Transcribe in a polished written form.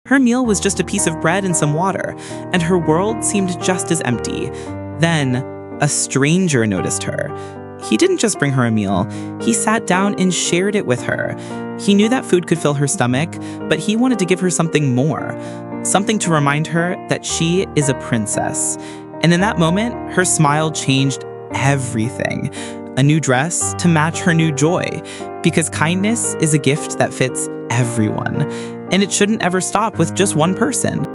Her meal was just a piece of bread and some water, and her world seemed just as empty. Then, a stranger noticed her. He didn't just bring her a meal, he sat down and shared it with her. He knew that food could fill her stomach, but he wanted to give her something more, something to remind her that she is a princess. And in that moment, her smile changed everything. A new dress to match her new joy, because kindness is a gift that fits everyone, and it shouldn't ever stop with just one person.